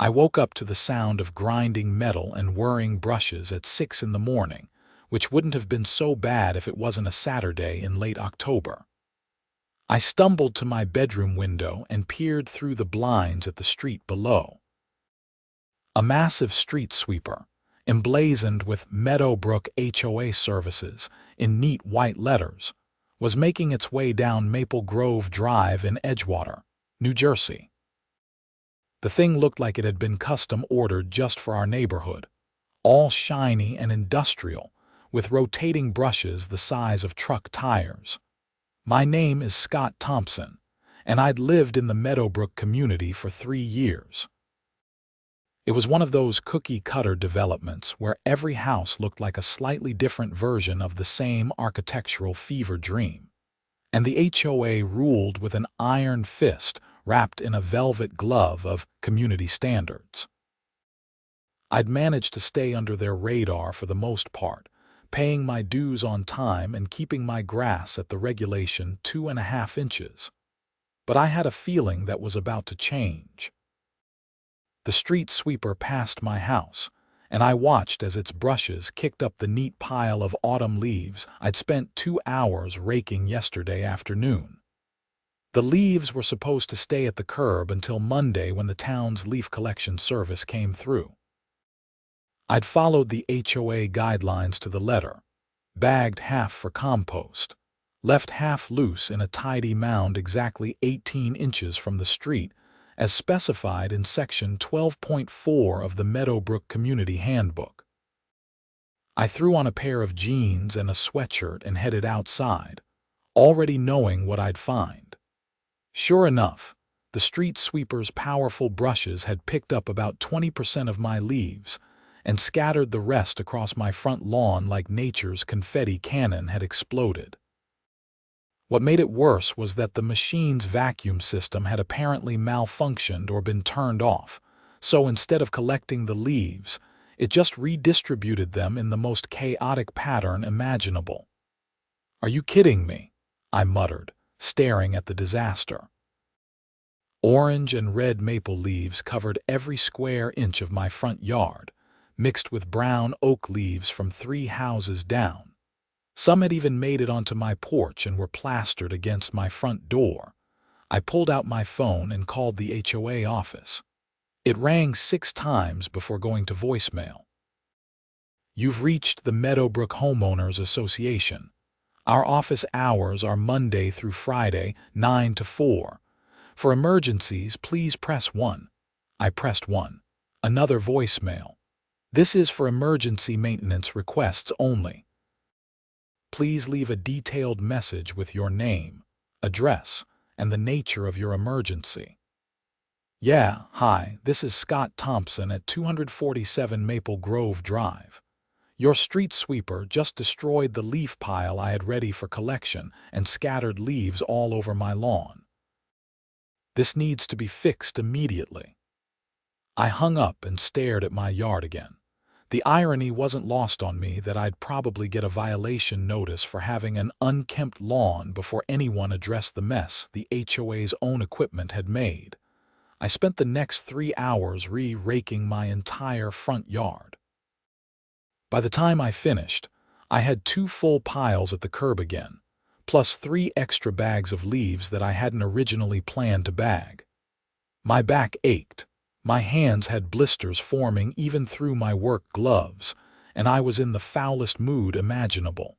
I woke up to the sound of grinding metal and whirring brushes at 6 in the morning, which wouldn't have been so bad if it wasn't a Saturday in late October. I stumbled to my bedroom window and peered through the blinds at the street below. A massive street sweeper, emblazoned with Meadowbrook HOA services in neat white letters, was making its way down Maple Grove Drive in Edgewater, New Jersey. The thing looked like it had been custom ordered just for our neighborhood, all shiny and industrial, with rotating brushes the size of truck tires. My name is Scott Thompson, and I'd lived in the Meadowbrook community for 3 years. It was one of those cookie-cutter developments where every house looked like a slightly different version of the same architectural fever dream, and the HOA ruled with an iron fist wrapped in a velvet glove of community standards. I'd managed to stay under their radar for the most part, paying my dues on time and keeping my grass at the regulation 2.5 inches. But I had a feeling that was about to change. The street sweeper passed my house, and I watched as its brushes kicked up the neat pile of autumn leaves I'd spent 2 hours raking yesterday afternoon. The leaves were supposed to stay at the curb until Monday when the town's leaf collection service came through. I'd followed the HOA guidelines to the letter, bagged half for compost, left half loose in a tidy mound exactly 18 inches from the street, as specified in Section 12.4 of the Meadowbrook Community Handbook. I threw on a pair of jeans and a sweatshirt and headed outside, already knowing what I'd find. Sure enough, the street sweeper's powerful brushes had picked up about 20% of my leaves and scattered the rest across my front lawn like nature's confetti cannon had exploded. What made it worse was that the machine's vacuum system had apparently malfunctioned or been turned off, so instead of collecting the leaves, it just redistributed them in the most chaotic pattern imaginable. "Are you kidding me?" I muttered, staring at the disaster. Orange and red maple leaves covered every square inch of my front yard, mixed with brown oak leaves from 3 houses down. Some had even made it onto my porch and were plastered against my front door. I pulled out my phone and called the HOA office. It rang 6 times before going to voicemail. "You've reached the Meadowbrook Homeowners Association. Our office hours are Monday through Friday, 9 to 4. For emergencies, please press 1. I pressed 1. Another voicemail. "This is for emergency maintenance requests only. Please leave a detailed message with your name, address, and the nature of your emergency." "Yeah, hi, this is Scott Thompson at 247 Maple Grove Drive. Your street sweeper just destroyed the leaf pile I had ready for collection and scattered leaves all over my lawn. This needs to be fixed immediately." I hung up and stared at my yard again. The irony wasn't lost on me that I'd probably get a violation notice for having an unkempt lawn before anyone addressed the mess the HOA's own equipment had made. I spent the next 3 hours re-raking my entire front yard. By the time I finished, I had 2 full piles at the curb again, plus 3 extra bags of leaves that I hadn't originally planned to bag. My back ached. My hands had blisters forming even through my work gloves, and I was in the foulest mood imaginable.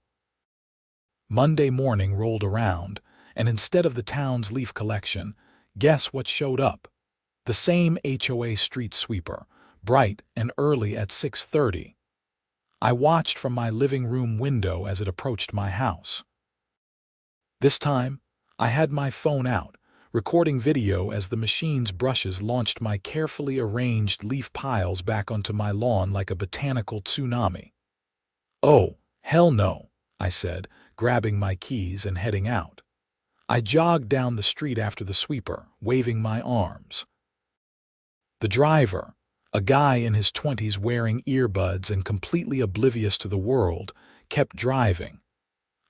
Monday morning rolled around, and instead of the town's leaf collection, guess what showed up? The same HOA street sweeper, bright and early at 6:30. I watched from my living room window as it approached my house. This time, I had my phone out, recording video as the machine's brushes launched my carefully arranged leaf piles back onto my lawn like a botanical tsunami. "Oh, hell no," I said, grabbing my keys and heading out. I jogged down the street after the sweeper, waving my arms. The driver, a guy in his 20s wearing earbuds and completely oblivious to the world, kept driving.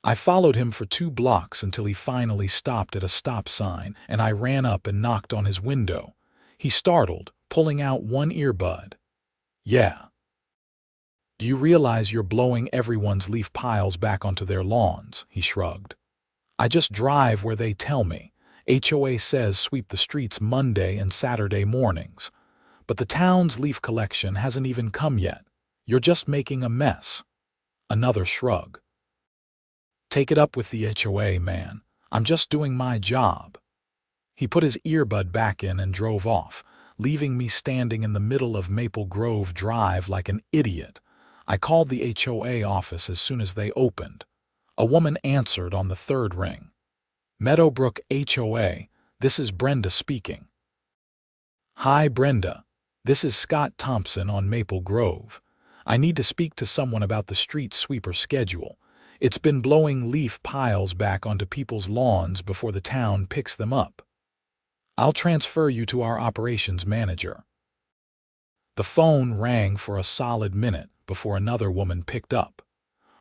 I followed him for 2 blocks until he finally stopped at a stop sign, and I ran up and knocked on his window. He startled, pulling out one earbud. Yeah. Do you realize you're blowing everyone's leaf piles back onto their lawns? He shrugged. I just drive where they tell me. HOA says sweep the streets Monday and Saturday mornings. But the town's leaf collection hasn't even come yet. You're just making a mess. Another shrug. Take it up with the HOA, man. I'm just doing my job. He put his earbud back in and drove off, leaving me standing in the middle of Maple Grove Drive like an idiot. I called the HOA office as soon as they opened. A woman answered on the third ring. Meadowbrook HOA, this is Brenda speaking. Hi, Brenda. This is Scott Thompson on Maple Grove. I need to speak to someone about the street sweeper schedule. It's been blowing leaf piles back onto people's lawns before the town picks them up. I'll transfer you to our operations manager. The phone rang for a solid minute before another woman picked up.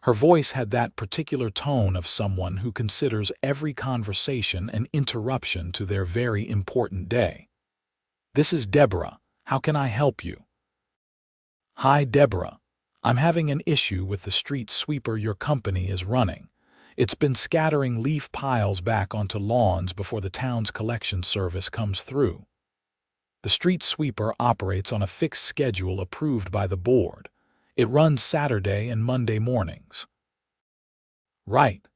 Her voice had that particular tone of someone who considers every conversation an interruption to their very important day. This is Deborah. How can I help you? Hi, Deborah. I'm having an issue with the street sweeper your company is running. It's been scattering leaf piles back onto lawns before the town's collection service comes through. The street sweeper operates on a fixed schedule approved by the board. It runs Saturday and Monday mornings. Right,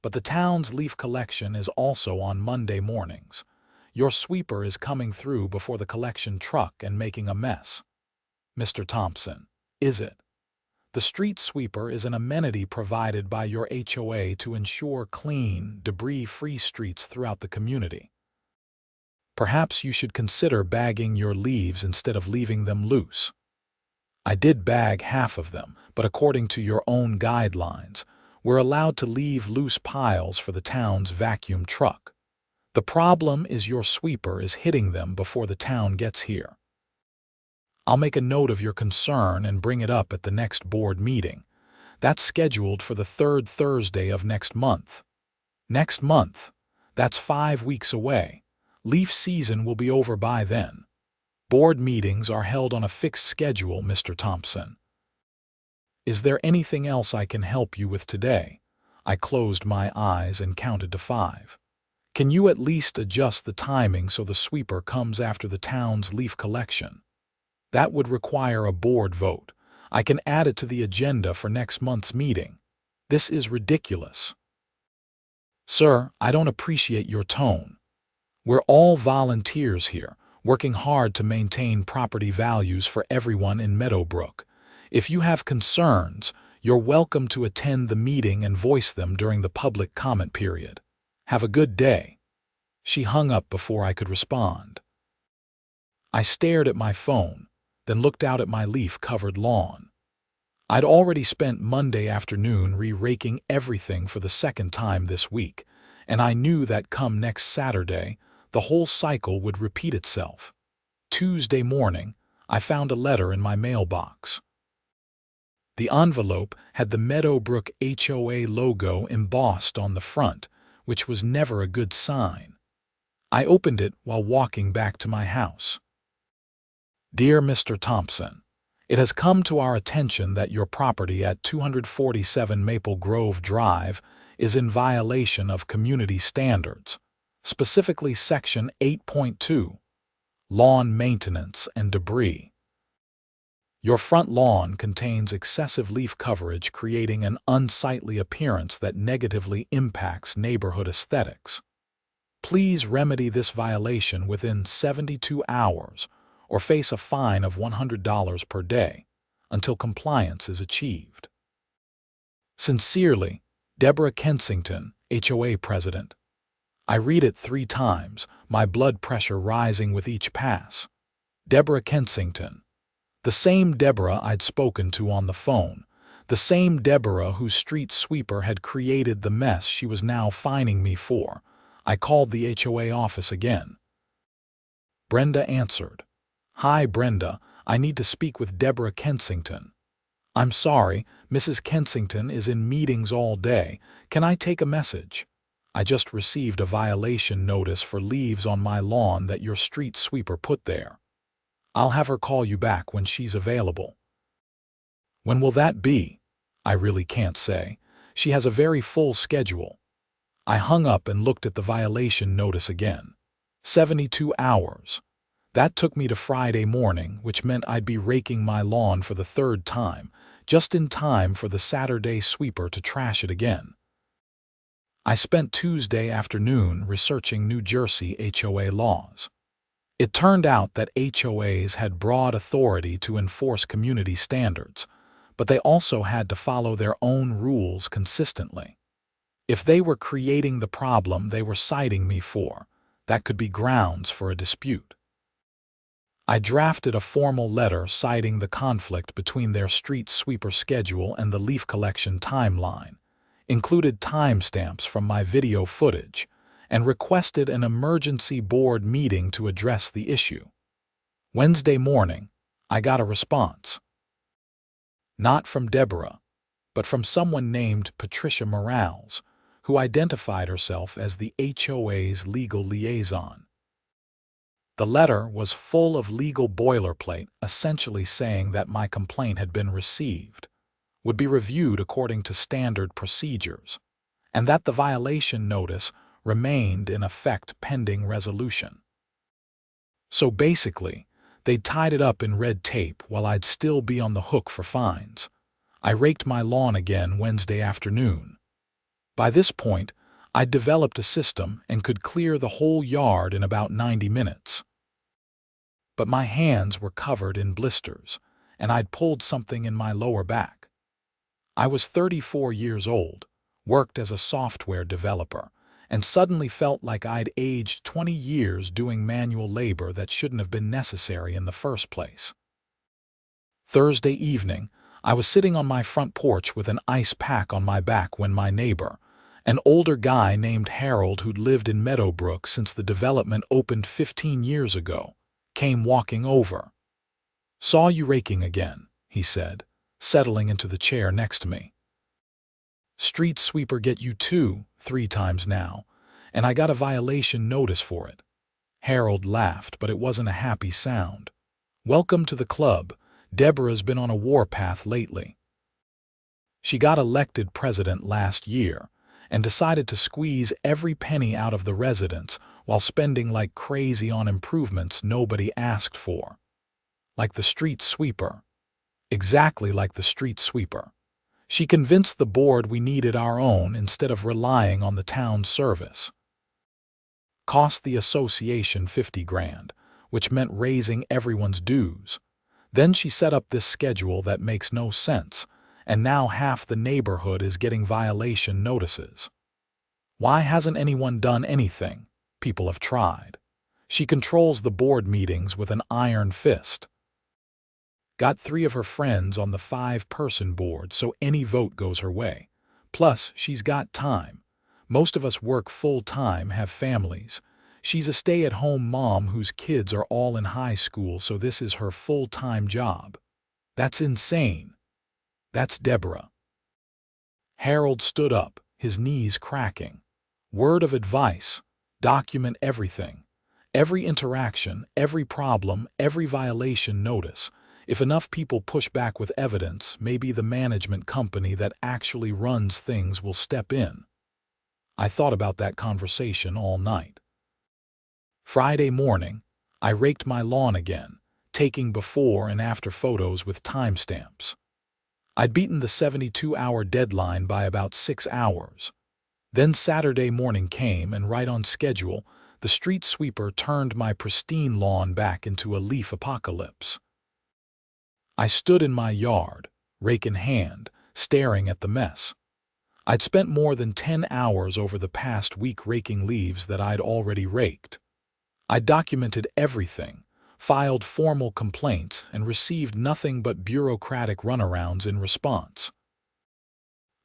but the town's leaf collection is also on Monday mornings. Your sweeper is coming through before the collection truck and making a mess. Mr. Thompson, is it? The street sweeper is an amenity provided by your HOA to ensure clean, debris-free streets throughout the community. Perhaps you should consider bagging your leaves instead of leaving them loose. I did bag half of them, but according to your own guidelines, we're allowed to leave loose piles for the town's vacuum truck. The problem is your sweeper is hitting them before the town gets here. I'll make a note of your concern and bring it up at the next board meeting. That's scheduled for the third Thursday of next month. Next month? That's 5 weeks away. Leaf season will be over by then. Board meetings are held on a fixed schedule, Mr. Thompson. Is there anything else I can help you with today? I closed my eyes and counted to 5. Can you at least adjust the timing so the sweeper comes after the town's leaf collection? That would require a board vote. I can add it to the agenda for next month's meeting. This is ridiculous. Sir, I don't appreciate your tone. We're all volunteers here, working hard to maintain property values for everyone in Meadowbrook. If you have concerns, you're welcome to attend the meeting and voice them during the public comment period. Have a good day. She hung up before I could respond. I stared at my phone, then looked out at my leaf-covered lawn. I'd already spent Monday afternoon re-raking everything for the second time this week, and I knew that come next Saturday, the whole cycle would repeat itself. Tuesday morning, I found a letter in my mailbox. The envelope had the Meadowbrook HOA logo embossed on the front, which was never a good sign. I opened it while walking back to my house. Dear Mr. Thompson, it has come to our attention that your property at 247 Maple Grove Drive is in violation of community standards, specifically Section 8.2, Lawn Maintenance and Debris. Your front lawn contains excessive leaf coverage, creating an unsightly appearance that negatively impacts neighborhood aesthetics. Please remedy this violation within 72 hours or face a fine of $100 per day until compliance is achieved. Sincerely, Deborah Kensington, HOA President. I read it 3 times, my blood pressure rising with each pass. Deborah Kensington. The same Deborah I'd spoken to on the phone, the same Deborah whose street sweeper had created the mess she was now fining me for. I called the HOA office again. Brenda answered. Hi, Brenda. I need to speak with Deborah Kensington. I'm sorry, Mrs. Kensington is in meetings all day. Can I take a message? I just received a violation notice for leaves on my lawn that your street sweeper put there. I'll have her call you back when she's available. When will that be? I really can't say. She has a very full schedule. I hung up and looked at the violation notice again. 72 hours. That took me to Friday morning, which meant I'd be raking my lawn for the third time, just in time for the Saturday sweeper to trash it again. I spent Tuesday afternoon researching New Jersey HOA laws. It turned out that HOAs had broad authority to enforce community standards, but they also had to follow their own rules consistently. If they were creating the problem they were citing me for, that could be grounds for a dispute. I drafted a formal letter citing the conflict between their street sweeper schedule and the leaf collection timeline, included timestamps from my video footage, and requested an emergency board meeting to address the issue. Wednesday morning, I got a response. Not from Deborah, but from someone named Patricia Morales, who identified herself as the HOA's legal liaison. The letter was full of legal boilerplate, essentially saying that my complaint had been received, would be reviewed according to standard procedures, and that the violation notice remained in effect pending resolution. So basically, they'd tied it up in red tape while I'd still be on the hook for fines. I raked my lawn again Wednesday afternoon. By this point, I'd developed a system and could clear the whole yard in about 90 minutes. But my hands were covered in blisters, and I'd pulled something in my lower back. I was 34 years old, worked as a software developer, and suddenly felt like I'd aged 20 years doing manual labor that shouldn't have been necessary in the first place. Thursday evening, I was sitting on my front porch with an ice pack on my back when my neighbor, an older guy named Harold who'd lived in Meadowbrook since the development opened 15 years ago, came walking over. "Saw you raking again," he said, settling into the chair next to me. "Street sweeper get you too, 3 times now, and I got a violation notice for it." Harold laughed, but it wasn't a happy sound. "Welcome to the club. Deborah's been on a warpath lately. She got elected president last year and decided to squeeze every penny out of the residents while spending like crazy on improvements nobody asked for. Like the street sweeper. Exactly like the street sweeper. She convinced the board we needed our own instead of relying on the town's service. Cost the association 50 grand, which meant raising everyone's dues. Then she set up this schedule that makes no sense, and now half the neighborhood is getting violation notices. Why hasn't anyone done anything? People have tried. She controls the board meetings with an iron fist. Got 3 of her friends on the 5-person board, so any vote goes her way. Plus, she's got time. Most of us work full-time, have families. She's a stay-at-home mom whose kids are all in high school, so this is her full-time job. That's insane. That's Deborah. Harold stood up, his knees cracking. Word of advice: document everything. Every interaction, every problem, every violation notice. If enough people push back with evidence, maybe the management company that actually runs things will step in. I thought about that conversation all night. Friday morning, I raked my lawn again, taking before and after photos with timestamps. I'd beaten the 72-hour deadline by about 6 hours. Then Saturday morning came, and right on schedule, the street sweeper turned my pristine lawn back into a leaf apocalypse. I stood in my yard, rake in hand, staring at the mess. I'd spent more than 10 hours over the past week raking leaves that I'd already raked. I documented everything, filed formal complaints, and received nothing but bureaucratic runarounds in response.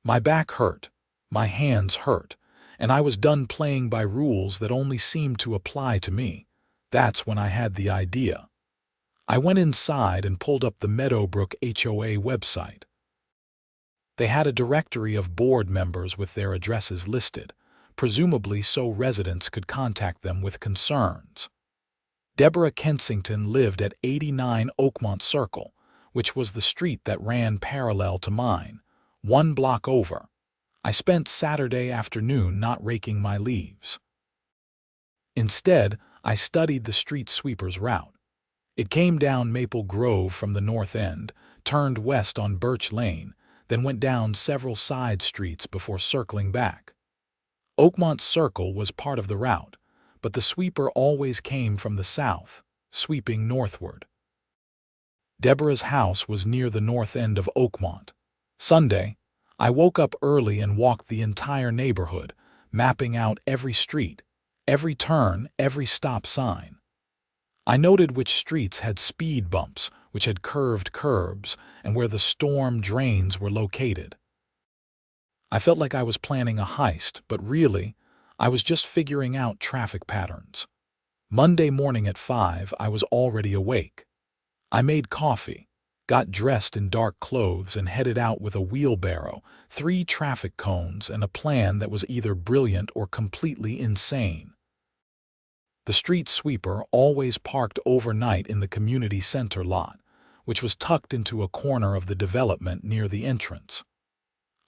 My back hurt, my hands hurt, and I was done playing by rules that only seemed to apply to me. That's when I had the idea. I went inside and pulled up the Meadowbrook HOA website. They had a directory of board members with their addresses listed, presumably so residents could contact them with concerns. Deborah Kensington lived at 89 Oakmont Circle, which was the street that ran parallel to mine, 1 block over. I spent Saturday afternoon not raking my leaves. Instead, I studied the street sweeper's route. It came down Maple Grove from the north end, turned west on Birch Lane, then went down several side streets before circling back. Oakmont Circle was part of the route, but the sweeper always came from the south, sweeping northward. Deborah's house was near the north end of Oakmont. Sunday, I woke up early and walked the entire neighborhood, mapping out every street, every turn, every stop sign. I noted which streets had speed bumps, which had curved curbs, and where the storm drains were located. I felt like I was planning a heist, but really, I was just figuring out traffic patterns. Monday morning at 5, I was already awake. I made coffee, got dressed in dark clothes, and headed out with a wheelbarrow, 3 traffic cones, and a plan that was either brilliant or completely insane. The street sweeper always parked overnight in the community center lot, which was tucked into a corner of the development near the entrance.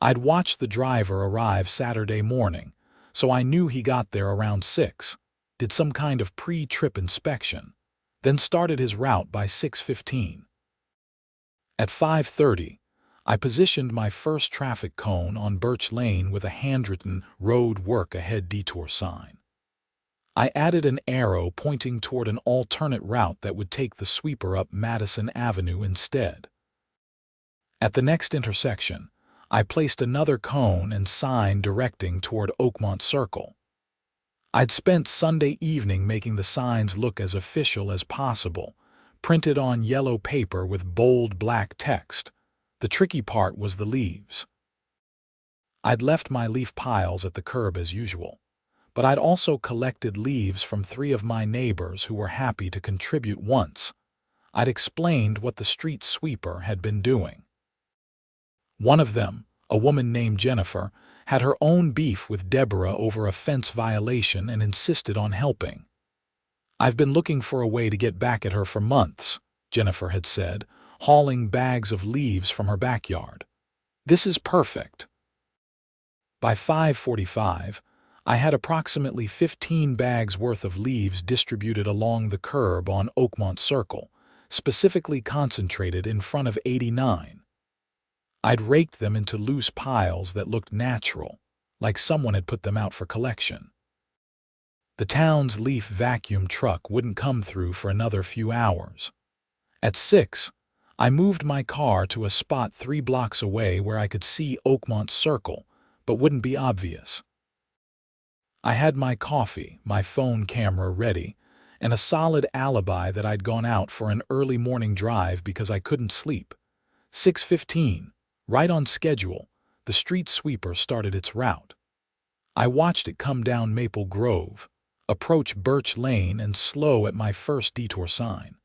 I'd watched the driver arrive Saturday morning, so I knew he got there around 6, did some kind of pre-trip inspection, then started his route by 6:15. At 5:30, I positioned my first traffic cone on Birch Lane with a handwritten "Road Work Ahead" detour sign. I added an arrow pointing toward an alternate route that would take the sweeper up Madison Avenue instead. At the next intersection, I placed another cone and sign directing toward Oakmont Circle. I'd spent Sunday evening making the signs look as official as possible, printed on yellow paper with bold black text. The tricky part was the leaves. I'd left my leaf piles at the curb as usual, but I'd also collected leaves from 3 of my neighbors who were happy to contribute once. I'd explained what the street sweeper had been doing. One of them, a woman named Jennifer, had her own beef with Deborah over a fence violation and insisted on helping. "I've been looking for a way to get back at her for months," Jennifer had said, hauling bags of leaves from her backyard. "This is perfect." By 5:45, I had approximately 15 bags worth of leaves distributed along the curb on Oakmont Circle, specifically concentrated in front of 89. I'd raked them into loose piles that looked natural, like someone had put them out for collection. The town's leaf vacuum truck wouldn't come through for another few hours. At 6, I moved my car to a spot 3 blocks away where I could see Oakmont Circle, but wouldn't be obvious. I had my coffee, my phone camera ready, and a solid alibi that I'd gone out for an early morning drive because I couldn't sleep. 6:15. Right on schedule, the street sweeper started its route. I watched it come down Maple Grove, approach Birch Lane, and slow at my first detour sign.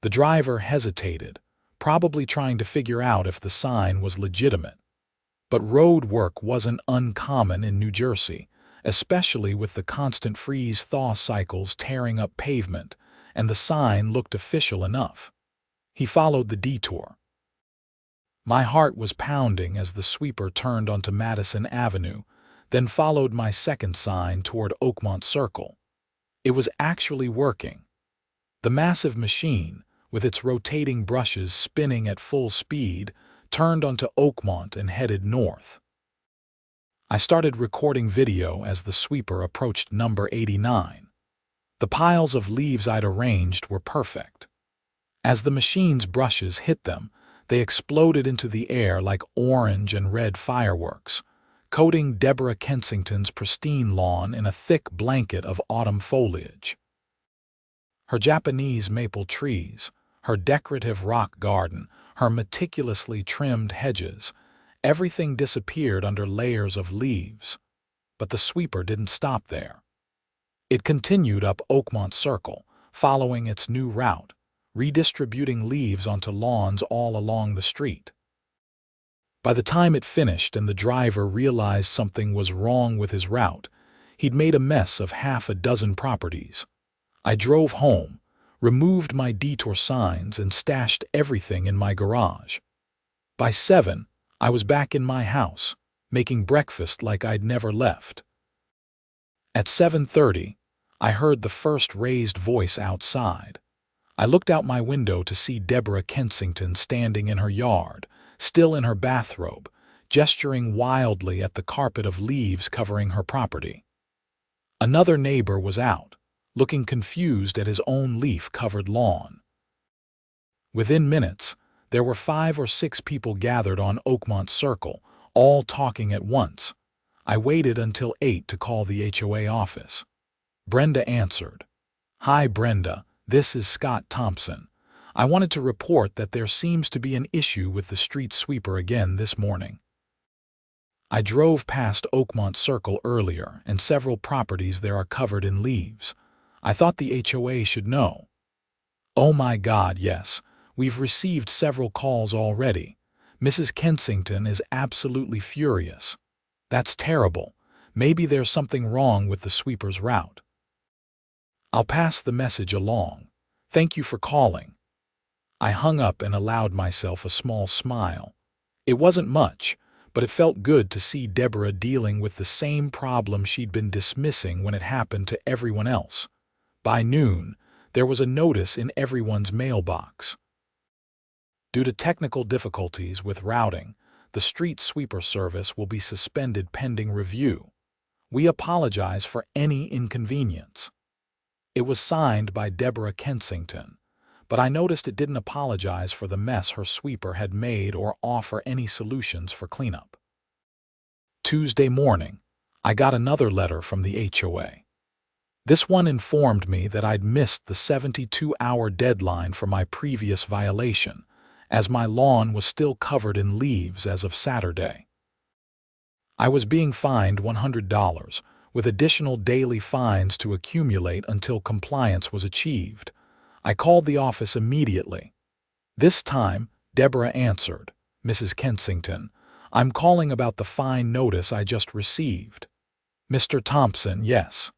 The driver hesitated, probably trying to figure out if the sign was legitimate. But road work wasn't uncommon in New Jersey, especially with the constant freeze-thaw cycles tearing up pavement, and the sign looked official enough. He followed the detour. My heart was pounding as the sweeper turned onto Madison Avenue, then followed my second sign toward Oakmont Circle. It was actually working. The massive machine, with its rotating brushes spinning at full speed, turned onto Oakmont and headed north. I started recording video as the sweeper approached number 89. The piles of leaves I'd arranged were perfect. As the machine's brushes hit them, they exploded into the air like orange and red fireworks, coating Deborah Kensington's pristine lawn in a thick blanket of autumn foliage. Her Japanese maple trees, her decorative rock garden, her meticulously trimmed hedges, everything disappeared under layers of leaves. But the sweeper didn't stop there. It continued up Oakmont Circle, following its new route, redistributing leaves onto lawns all along the street. By the time it finished and the driver realized something was wrong with his route, he'd made a mess of half a dozen properties. I drove home, removed my detour signs, and stashed everything in my garage. By 7, I was back in my house, making breakfast like I'd never left. At 7:30, I heard the first raised voice outside. I looked out my window to see Deborah Kensington standing in her yard, still in her bathrobe, gesturing wildly at the carpet of leaves covering her property. Another neighbor was out, looking confused at his own leaf-covered lawn. Within minutes, there were 5 or 6 people gathered on Oakmont Circle, all talking at once. I waited until 8 to call the HOA office. Brenda answered. "Hi, Brenda. This is Scott Thompson. I wanted to report that there seems to be an issue with the street sweeper again this morning. I drove past Oakmont Circle earlier, and several properties there are covered in leaves. I thought the HOA should know." "Oh my God, yes. We've received several calls already. Mrs. Kensington is absolutely furious. That's terrible. Maybe there's something wrong with the sweeper's route. I'll pass the message along. Thank you for calling." I hung up and allowed myself a small smile. It wasn't much, but it felt good to see Deborah dealing with the same problem she'd been dismissing when it happened to everyone else. By noon, there was a notice in everyone's mailbox. Due to technical difficulties with routing, the street sweeper service will be suspended pending review. We apologize for any inconvenience. It was signed by Deborah Kensington, but I noticed it didn't apologize for the mess her sweeper had made or offer any solutions for cleanup. Tuesday morning, I got another letter from the HOA. This one informed me that I'd missed the 72-hour deadline for my previous violation, as my lawn was still covered in leaves as of Saturday. I was being fined $100, with additional daily fines to accumulate until compliance was achieved. I called the office immediately. This time, Deborah answered. "Mrs. Kensington, I'm calling about the fine notice I just received." "Mr. Thompson, yes.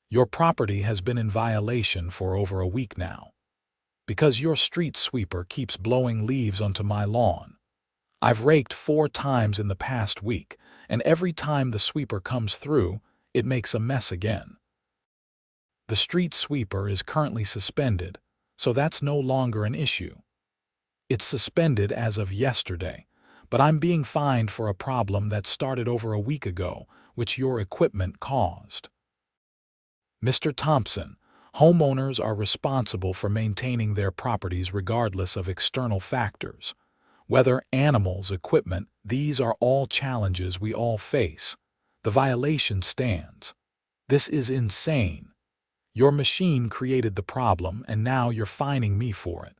Your property has been in violation for over a week now, because your street sweeper keeps blowing leaves onto my lawn. I've raked 4 times in the past week, and every time the sweeper comes through, it makes a mess again. The street sweeper is currently suspended, so that's no longer an issue. It's suspended as of yesterday, but I'm being fined for a problem that started over a week ago, which your equipment caused. Mr. Thompson, homeowners are responsible for maintaining their properties regardless of external factors. Weather, animals, equipment, these are all challenges we all face. The violation stands. This is insane. Your machine created the problem, and now you're fining me for it."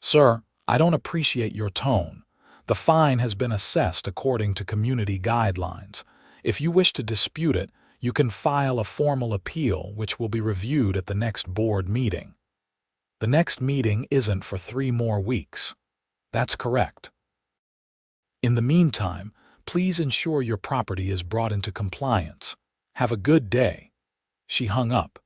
"Sir, I don't appreciate your tone. The fine has been assessed according to community guidelines. If you wish to dispute it, you can file a formal appeal which will be reviewed at the next board meeting." "The next meeting isn't for 3 more weeks. That's correct. In the meantime, please ensure your property is brought into compliance. Have a good day." She hung up.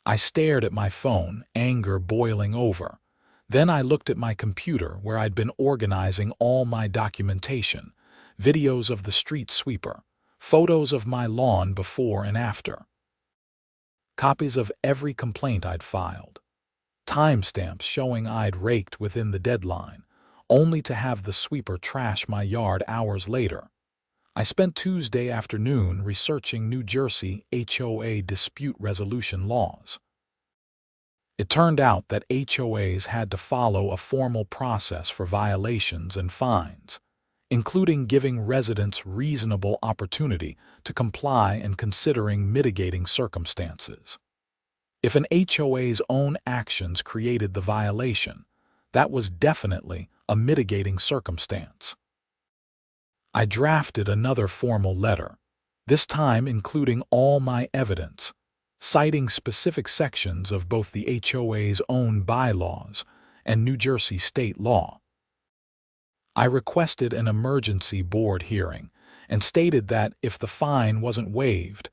I stared at my phone, anger boiling over. Then I looked at my computer where I'd been organizing all my documentation, videos of the street sweeper, photos of my lawn before and after, copies of every complaint I'd filed, timestamps showing I'd raked within the deadline, only to have the sweeper trash my yard hours later. I spent Tuesday afternoon researching New Jersey HOA dispute resolution laws. It turned out that HOAs had to follow a formal process for violations and fines, including giving residents reasonable opportunity to comply and considering mitigating circumstances. If an HOA's own actions created the violation, that was definitely a mitigating circumstance. I drafted another formal letter, this time including all my evidence, citing specific sections of both the HOA's own bylaws and New Jersey state law. I requested an emergency board hearing and stated that if the fine wasn't waived,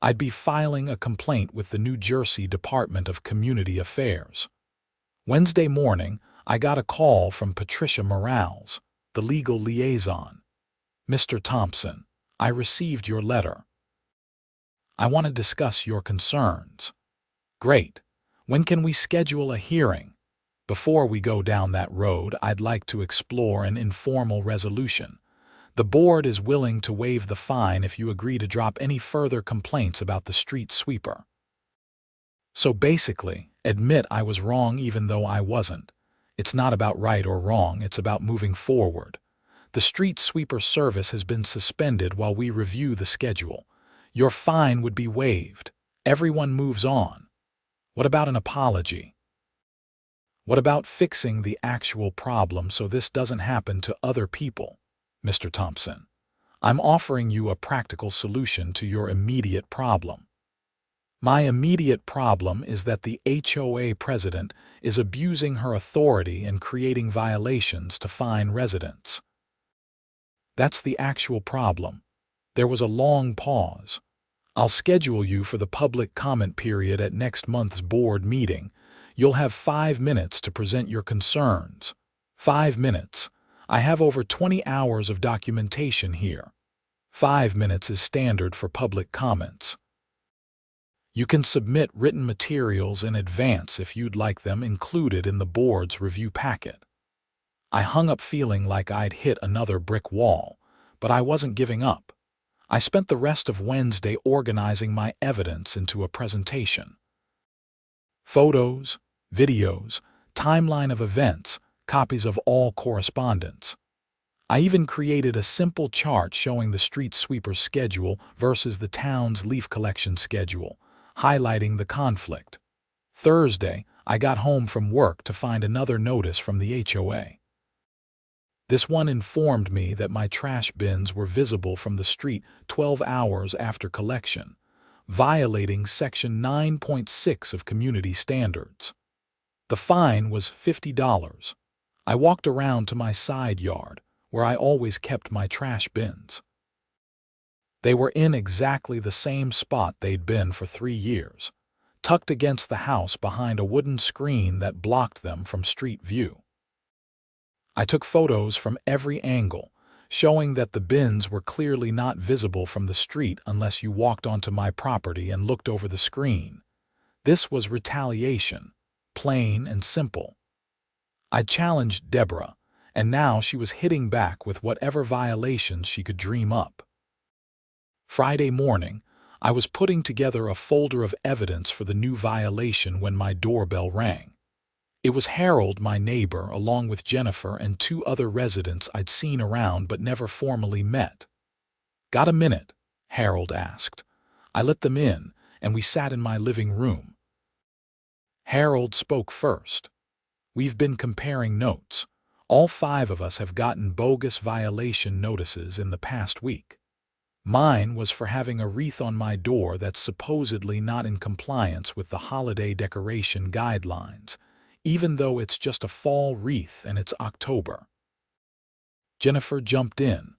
I'd be filing a complaint with the New Jersey Department of Community Affairs. Wednesday morning, I got a call from Patricia Morales, the legal liaison. "Mr. Thompson, I received your letter. I want to discuss your concerns." "Great. When can we schedule a hearing?" "Before we go down that road, I'd like to explore an informal resolution. The board is willing to waive the fine if you agree to drop any further complaints about the street sweeper." So basically, admit I was wrong even though I wasn't. It's not about right or wrong, it's about moving forward. The street sweeper service has been suspended while we review the schedule. Your fine would be waived. Everyone moves on. What about an apology? What about fixing the actual problem so this doesn't happen to other people? "Mr. Thompson, I'm offering you a practical solution to your immediate problem. My immediate problem is that the HOA president is abusing her authority and creating violations to fine residents." That's the actual problem. There was a long pause. "I'll schedule you for the public comment period at next month's board meeting. You'll have 5 minutes to present your concerns." 5 minutes. I have over 20 hours of documentation here. 5 minutes is standard for public comments. You can submit written materials in advance if you'd like them included in the board's review packet. I hung up feeling like I'd hit another brick wall, but I wasn't giving up. I spent the rest of Wednesday organizing my evidence into a presentation. Photos, videos, timeline of events, copies of all correspondence. I even created a simple chart showing the street sweeper schedule versus the town's leaf collection schedule, highlighting the conflict. Thursday, I got home from work to find another notice from the HOA. This one informed me that my trash bins were visible from the street 12 hours after collection, violating Section 9.6 of Community Standards. The fine was $50. I walked around to my side yard, where I always kept my trash bins. They were in exactly the same spot they'd been for 3 years, tucked against the house behind a wooden screen that blocked them from street view. I took photos from every angle, showing that the bins were clearly not visible from the street unless you walked onto my property and looked over the screen. This was retaliation, plain and simple. I challenged Deborah, and now she was hitting back with whatever violations she could dream up. Friday morning, I was putting together a folder of evidence for the new violation when my doorbell rang. It was Harold, my neighbor, along with Jennifer and 2 other residents I'd seen around but never formally met. "Got a minute?" Harold asked. I let them in, and we sat in my living room. Harold spoke first. "We've been comparing notes. All 5 of us have gotten bogus violation notices in the past week. Mine was for having a wreath on my door that's supposedly not in compliance with the holiday decoration guidelines, even though it's just a fall wreath and it's October." Jennifer jumped in.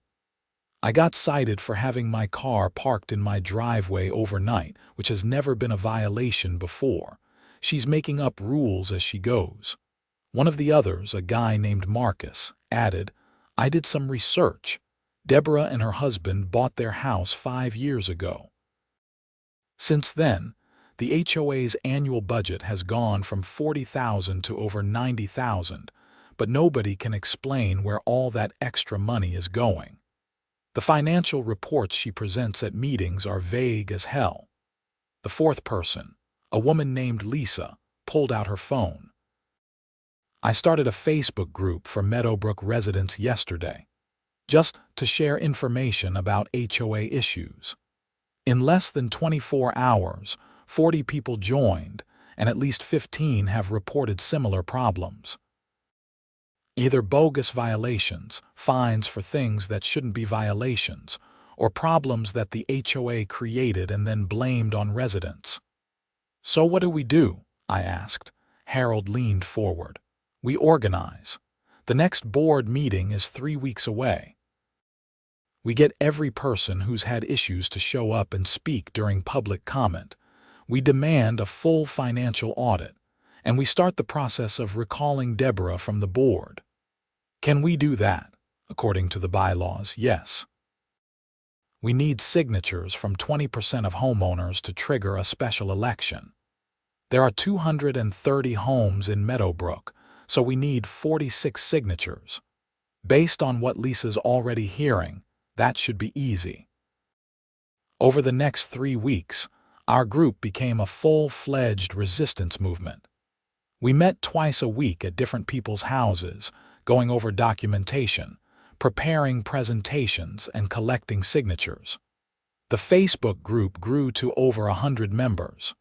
"I got cited for having my car parked in my driveway overnight, which has never been a violation before. She's making up rules as she goes." One of the others, a guy named Marcus, added, "I did some research. Deborah and her husband bought their house 5 years ago. Since then, the HOA's annual budget has gone from $40,000 to over $90,000, but nobody can explain where all that extra money is going. The financial reports she presents at meetings are vague as hell." The fourth person, a woman named Lisa, pulled out her phone. "I started a Facebook group for Meadowbrook residents yesterday, just to share information about HOA issues. In less than 24 hours, 40 people joined, and at least 15 have reported similar problems. Either bogus violations, fines for things that shouldn't be violations, or problems that the HOA created and then blamed on residents." "So what do we do?" I asked. Harold leaned forward. "We organize. The next board meeting is 3 weeks away. We get every person who's had issues to show up and speak during public comment. We demand a full financial audit, and we start the process of recalling Deborah from the board. Can we do that? According to the bylaws, yes. We need signatures from 20% of homeowners to trigger a special election. There are 230 homes in Meadowbrook, so we need 46 signatures. Based on what Lisa's already hearing, that should be easy. Over the next 3 weeks, our group became a full-fledged resistance movement. We met twice a week at different people's houses, going over documentation, preparing presentations, and collecting signatures. The Facebook group grew to over 100 members.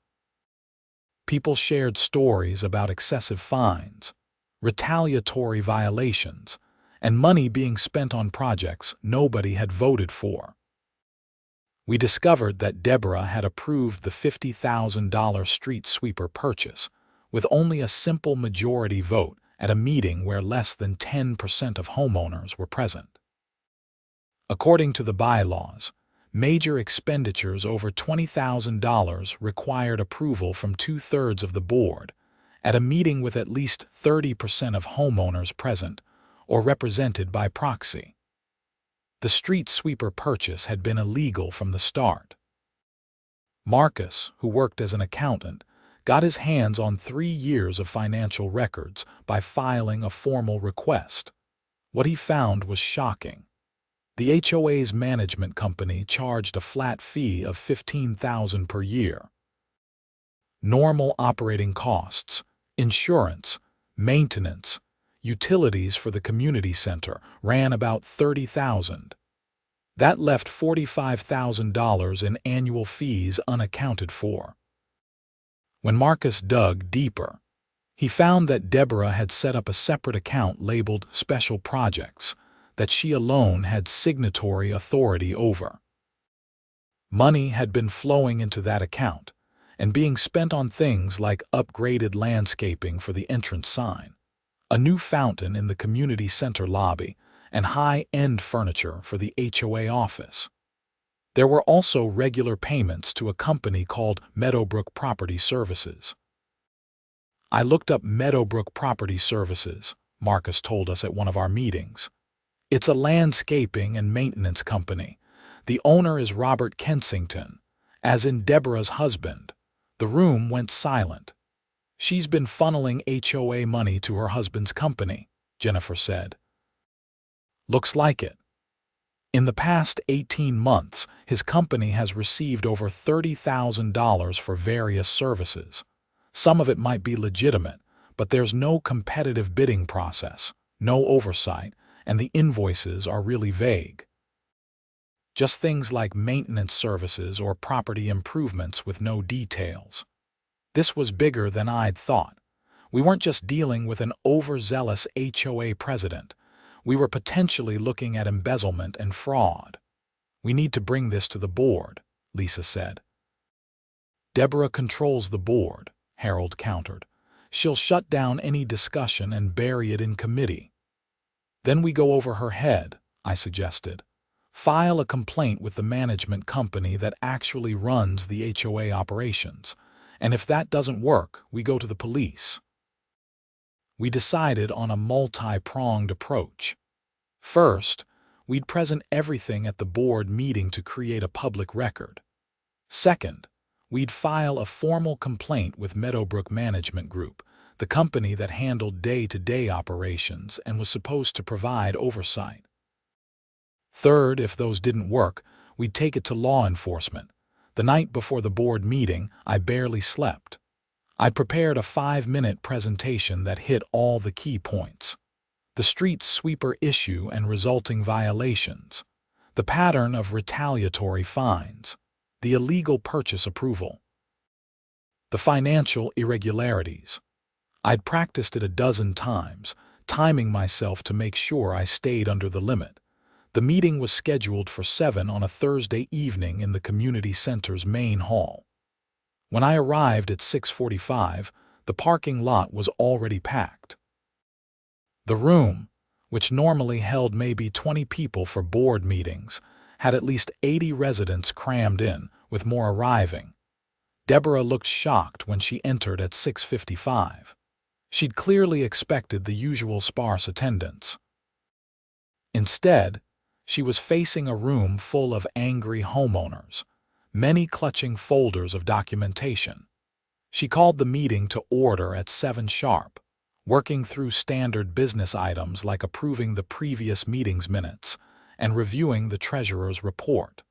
People shared stories about excessive fines, retaliatory violations, and money being spent on projects nobody had voted for. We discovered that Deborah had approved the $50,000 street sweeper purchase with only a simple majority vote at a meeting where less than 10% of homeowners were present. According to the bylaws, major expenditures over $20,000 required approval from 2/3 of the board at a meeting with at least 30% of homeowners present or represented by proxy. The street sweeper purchase had been illegal from the start. Marcus, who worked as an accountant, got his hands on 3 years of financial records by filing a formal request. What he found was shocking. The HOA's management company charged a flat fee of $15,000 per year. Normal operating costs, insurance, maintenance, utilities for the community center ran about $30,000. That left $45,000 in annual fees unaccounted for. When Marcus dug deeper, he found that Deborah had set up a separate account labeled Special Projects that she alone had signatory authority over. Money had been flowing into that account and being spent on things like upgraded landscaping for the entrance sign, a new fountain in the community center lobby, and high-end furniture for the HOA office. There were also regular payments to a company called Meadowbrook Property Services. I looked up Meadowbrook Property Services, Marcus told us at one of our meetings. It's a landscaping and maintenance company. The owner is Robert Kensington, as in Deborah's husband. The room went silent. She's been funneling HOA money to her husband's company, Jennifer said. Looks like it. In the past 18 months, his company has received over $30,000 for various services. Some of it might be legitimate, but there's no competitive bidding process, no oversight, and the invoices are really vague. Just things like maintenance services or property improvements with no details. This was bigger than I'd thought. We weren't just dealing with an overzealous HOA president. We were potentially looking at embezzlement and fraud. We need to bring this to the board, Lisa said. Deborah controls the board, Harold countered. She'll shut down any discussion and bury it in committee. Then we go over her head, I suggested. File a complaint with the management company that actually runs the HOA operations, and if that doesn't work, we go to the police. We decided on a multi-pronged approach. First, we'd present everything at the board meeting to create a public record. Second, we'd file a formal complaint with Meadowbrook Management Group, the company that handled day-to-day operations and was supposed to provide oversight. Third, if those didn't work, we'd take it to law enforcement. The night before the board meeting, I barely slept. I'd prepared a 5-minute presentation that hit all the key points. The street sweeper issue and resulting violations, the pattern of retaliatory fines, the illegal purchase approval, the financial irregularities. I'd practiced it a dozen times, timing myself to make sure I stayed under the limit. The meeting was scheduled for 7 on a Thursday evening in the community center's main hall. When I arrived at 6:45, the parking lot was already packed. The room, which normally held maybe 20 people for board meetings, had at least 80 residents crammed in, with more arriving. Deborah looked shocked when she entered at 6:55. She'd clearly expected the usual sparse attendance. Instead, she was facing a room full of angry homeowners, many clutching folders of documentation. She called the meeting to order at 7 sharp, working through standard business items like approving the previous meeting's minutes and reviewing the treasurer's report.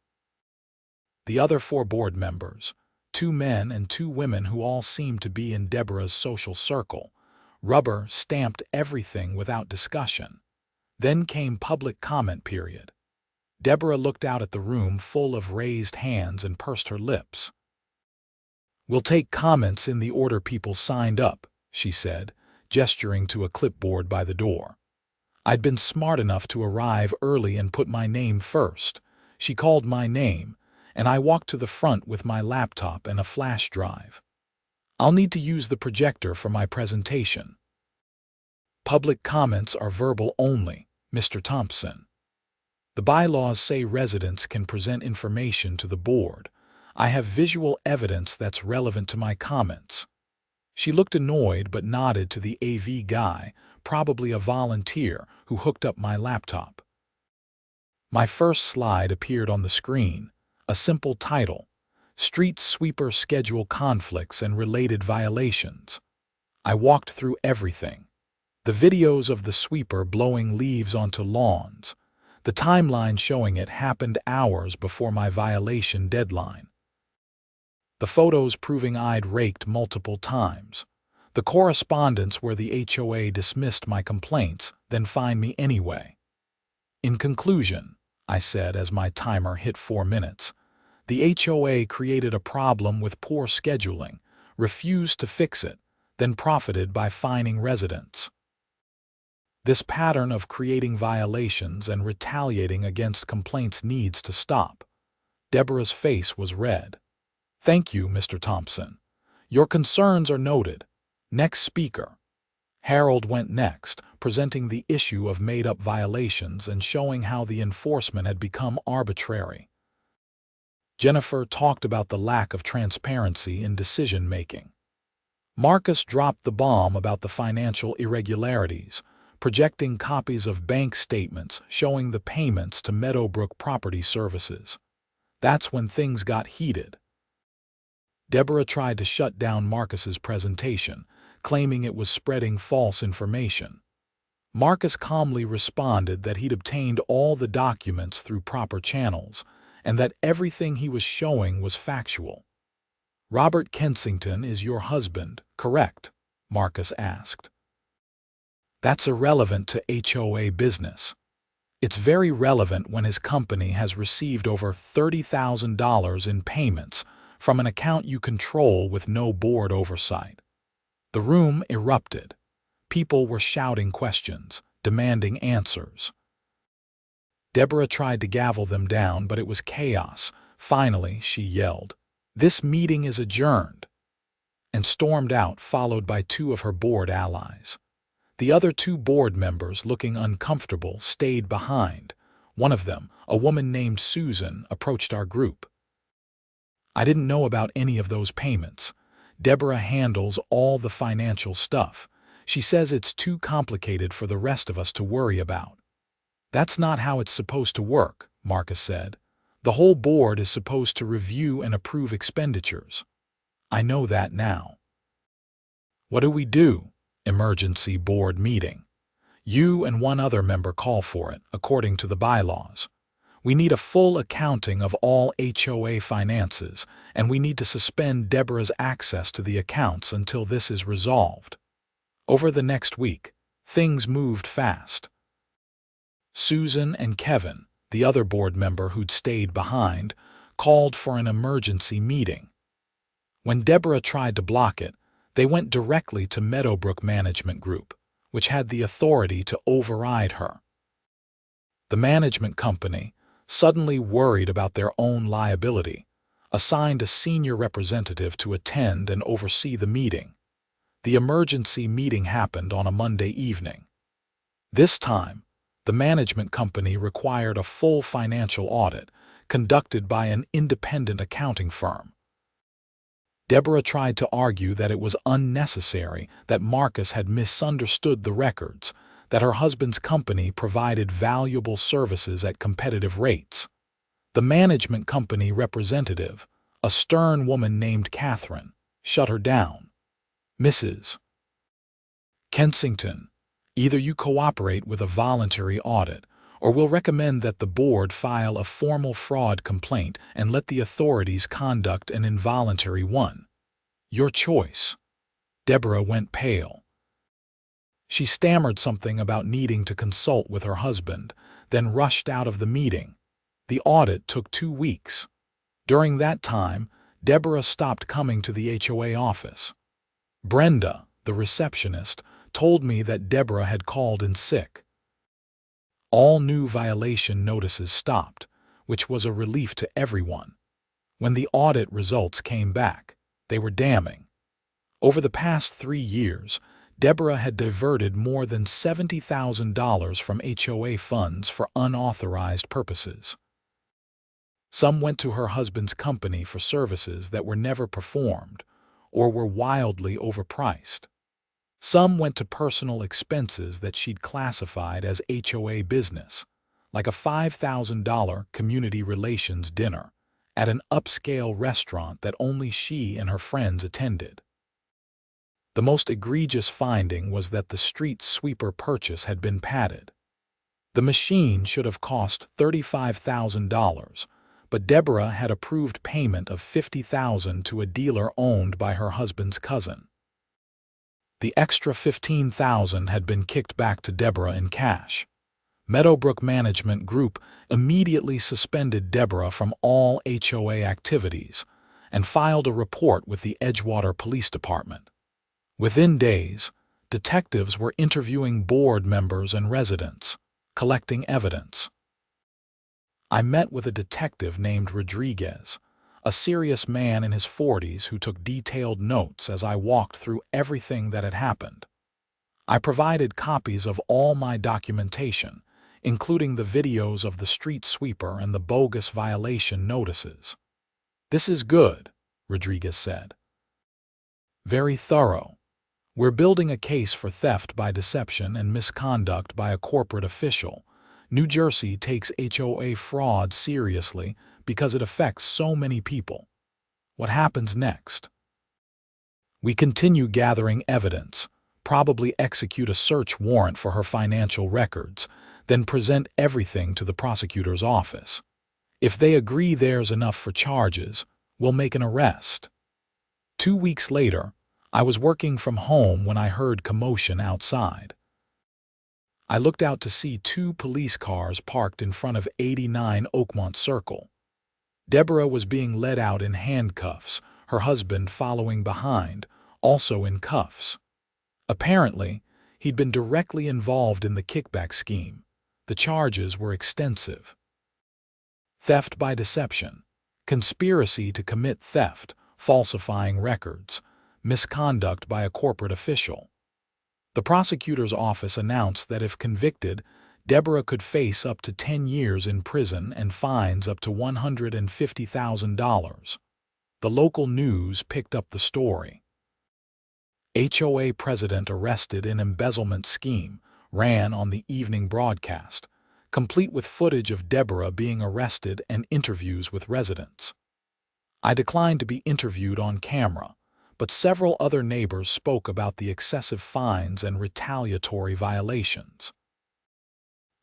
The other 4 board members, 2 men and 2 women who all seemed to be in Deborah's social circle, rubber-stamped everything without discussion. Then came public comment period. Deborah looked out at the room full of raised hands and pursed her lips. "We'll take comments in the order people signed up," she said, gesturing to a clipboard by the door. I'd been smart enough to arrive early and put my name first. She called my name, and I walked to the front with my laptop and a flash drive. "I'll need to use the projector for my presentation." "Public comments are verbal only, Mr. Thompson. The bylaws say residents can present information to the board. I have visual evidence that's relevant to my comments." She looked annoyed but nodded to the AV guy, probably a volunteer, who hooked up my laptop. My first slide appeared on the screen, a simple title: Street Sweeper Schedule Conflicts and Related Violations. I walked through everything. The videos of the sweeper blowing leaves onto lawns, the timeline showing it happened hours before my violation deadline. The photos proving I'd raked multiple times. The correspondence where the HOA dismissed my complaints, then fined me anyway. "In conclusion," I said as my timer hit 4 minutes, "the HOA created a problem with poor scheduling, refused to fix it, then profited by fining residents. This pattern of creating violations and retaliating against complaints needs to stop." Deborah's face was red. "Thank you, Mr. Thompson. Your concerns are noted. Next speaker." Harold went next, presenting the issue of made-up violations and showing how the enforcement had become arbitrary. Jennifer talked about the lack of transparency in decision-making. Marcus dropped the bomb about the financial irregularities, projecting copies of bank statements showing the payments to Meadowbrook Property Services. That's when things got heated. Deborah tried to shut down Marcus's presentation, claiming it was spreading false information. Marcus calmly responded that he'd obtained all the documents through proper channels, and that everything he was showing was factual. "Robert Kensington is your husband, correct?" Marcus asked. "That's irrelevant to HOA business. It's very relevant when his company has received over $30,000 in payments from an account you control with no board oversight." The room erupted. People were shouting questions, demanding answers. Deborah tried to gavel them down, but it was chaos. Finally, she yelled, "This meeting is adjourned," and stormed out, followed by 2 of her board allies. The other 2 board members, looking uncomfortable, stayed behind. One of them, a woman named Susan, approached our group. "I didn't know about any of those payments. Deborah handles all the financial stuff. She says it's too complicated for the rest of us to worry about." "That's not how it's supposed to work," Marcus said. "The whole board is supposed to review and approve expenditures." "I know that now." "What do we do?" "Emergency board meeting. You and 1 other member call for it, according to the bylaws. We need a full accounting of all HOA finances, and we need to suspend Deborah's access to the accounts until this is resolved." Over the next week, things moved fast. Susan and Kevin, the other board member who'd stayed behind, called for an emergency meeting. When Deborah tried to block it, they went directly to Meadowbrook Management Group, which had the authority to override her. The management company, suddenly worried about their own liability, assigned a senior representative to attend and oversee the meeting. The emergency meeting happened on a Monday evening. This time, The management company required a full financial audit, conducted by an independent accounting firm. Deborah tried to argue that it was unnecessary, that Marcus had misunderstood the records, that her husband's company provided valuable services at competitive rates. The management company representative, a stern woman named Catherine, shut her down. "Mrs. Kensington, either you cooperate with a voluntary audit, or we'll recommend that the board file a formal fraud complaint and let the authorities conduct an involuntary one. Your choice." Deborah went pale. She stammered something about needing to consult with her husband, then rushed out of the meeting. The audit took 2 weeks. During that time, Deborah stopped coming to the HOA office. Brenda, the receptionist, told me that Deborah had called in sick. All new violation notices stopped, which was a relief to everyone. When the audit results came back, they were damning. Over the past 3 years, Deborah had diverted more than $70,000 from HOA funds for unauthorized purposes. Some went to her husband's company for services that were never performed or were wildly overpriced. Some went to personal expenses that she'd classified as HOA business, like a $5,000 community relations dinner at an upscale restaurant that only she and her friends attended. The most egregious finding was that the street sweeper purchase had been padded. The machine should have cost $35,000, but Deborah had approved payment of $50,000 to a dealer owned by her husband's cousin. The extra $15,000 had been kicked back to Deborah in cash. Meadowbrook Management Group immediately suspended Deborah from all HOA activities and filed a report with the Edgewater Police Department. Within days, detectives were interviewing board members and residents, collecting evidence. I met with a detective named Rodriguez, a serious man in his 40s who took detailed notes as I walked through everything that had happened. I provided copies of all my documentation, including the videos of the street sweeper and the bogus violation notices. "This is good," Rodriguez said. "Very thorough. We're building a case for theft by deception and misconduct by a corporate official. New Jersey takes HOA fraud seriously because it affects so many people. What happens next?" "We continue gathering evidence, probably execute a search warrant for her financial records, then present everything to the prosecutor's office. If they agree there's enough for charges, we'll make an arrest." 2 weeks later, I was working from home when I heard commotion outside. I looked out to see 2 police cars parked in front of 89 Oakmont Circle. Deborah was being led out in handcuffs, her husband following behind, also in cuffs. Apparently, he'd been directly involved in the kickback scheme. The charges were extensive: theft by deception, conspiracy to commit theft, falsifying records, misconduct by a corporate official. The prosecutor's office announced that if convicted, Deborah could face up to 10 years in prison and fines up to $150,000. The local news picked up the story. HOA president arrested in embezzlement scheme ran on the evening broadcast, complete with footage of Deborah being arrested and interviews with residents. I declined to be interviewed on camera, but several other neighbors spoke about the excessive fines and retaliatory violations.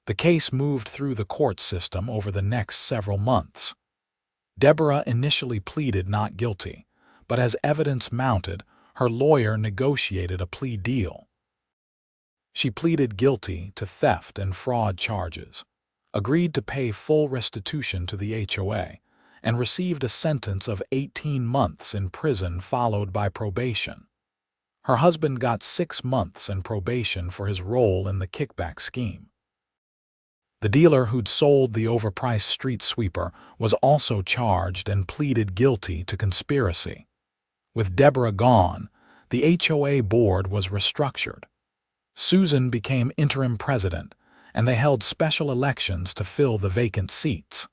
The case moved through the court system over the next several months. Deborah initially pleaded not guilty, but as evidence mounted, her lawyer negotiated a plea deal. She pleaded guilty to theft and fraud charges, agreed to pay full restitution to the HOA, and received a sentence of 18 months in prison followed by probation. Her husband got 6 months in probation for his role in the kickback scheme. The dealer who'd sold the overpriced street sweeper was also charged and pleaded guilty to conspiracy. With Deborah gone, the HOA board was restructured. Susan became interim president, and they held special elections to fill the vacant seats.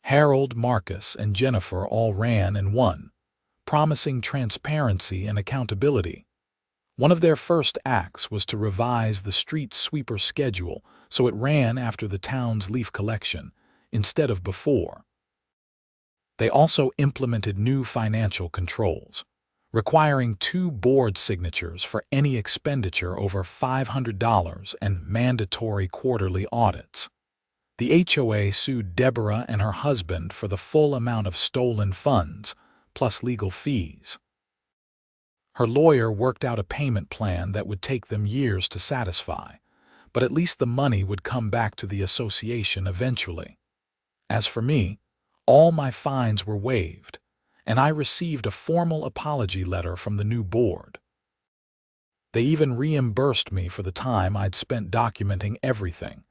Harold, Marcus, and Jennifer all ran and won, promising transparency and accountability. One of their first acts was to revise the street sweeper schedule so it ran after the town's leaf collection, instead of before. They also implemented new financial controls, requiring 2 board signatures for any expenditure over $500 and mandatory quarterly audits. The HOA sued Deborah and her husband for the full amount of stolen funds, plus legal fees. Her lawyer worked out a payment plan that would take them years to satisfy, but at least the money would come back to the association eventually. As for me, all my fines were waived, and I received a formal apology letter from the new board. They even reimbursed me for the time I'd spent documenting everything,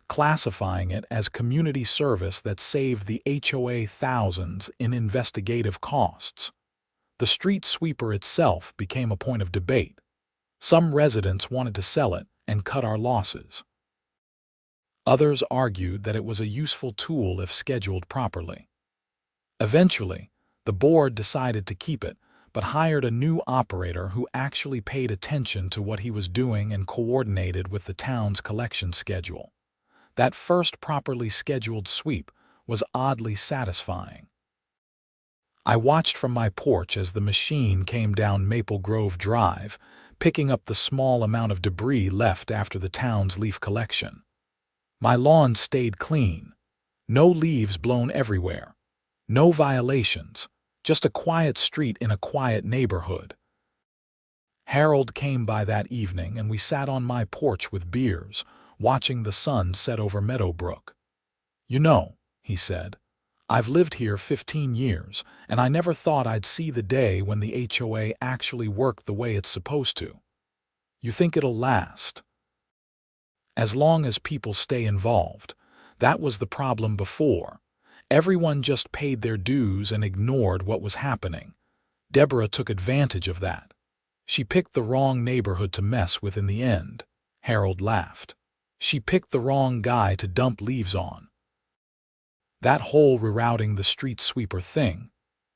classifying it as community service that saved the HOA thousands in investigative costs. The street sweeper itself became a point of debate. Some residents wanted to sell it and cut our losses. Others argued that it was a useful tool if scheduled properly. Eventually, the board decided to keep it, but hired a new operator who actually paid attention to what he was doing and coordinated with the town's collection schedule. That first properly scheduled sweep was oddly satisfying. I watched from my porch as the machine came down Maple Grove Drive, picking up the small amount of debris left after the town's leaf collection. My lawn stayed clean. No leaves blown everywhere. No violations. Just a quiet street in a quiet neighborhood. Harold came by that evening and we sat on my porch with beers, watching the sun set over Meadowbrook. "You know," he said, "I've lived here 15 years, and I never thought I'd see the day when the HOA actually worked the way it's supposed to. You think it'll last?" As long as people stay involved. That was the problem before. Everyone just paid their dues and ignored what was happening. Deborah took advantage of that. She picked the wrong neighborhood to mess with in the end. Harold laughed. She picked the wrong guy to dump leaves on. That whole rerouting the street sweeper thing,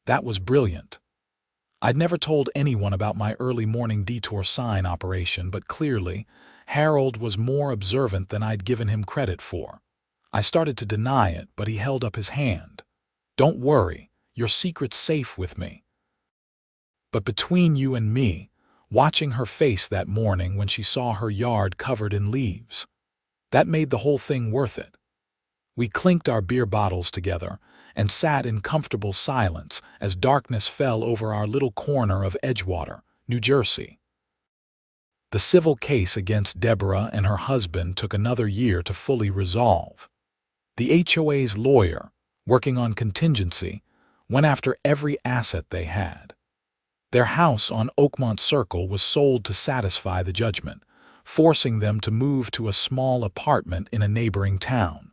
that was brilliant. I'd never told anyone about my early morning detour sign operation, but clearly, Harold was more observant than I'd given him credit for. I started to deny it, but he held up his hand. "Don't worry, your secret's safe with me." But between you and me, watching her face that morning when she saw her yard covered in leaves, that made the whole thing worth it. We clinked our beer bottles together and sat in comfortable silence as darkness fell over our little corner of Edgewater, New Jersey. The civil case against Deborah and her husband took another year to fully resolve. The HOA's lawyer, working on contingency, went after every asset they had. Their house on Oakmont Circle was sold to satisfy the judgment, forcing them to move to a small apartment in a neighboring town.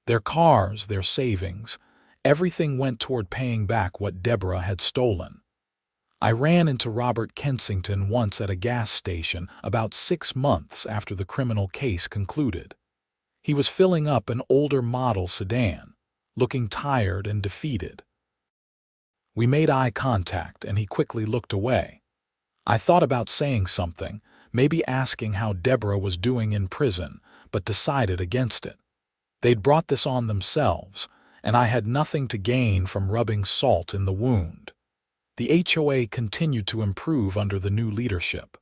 Their cars, their savings, everything went toward paying back what Deborah had stolen. I ran into Robert Kensington once at a gas station about 6 months after the criminal case concluded. He was filling up an older model sedan, looking tired and defeated. We made eye contact and he quickly looked away. I thought about saying something, maybe asking how Deborah was doing in prison, but decided against it. They'd brought this on themselves, and I had nothing to gain from rubbing salt in the wound. The HOA continued to improve under the new leadership.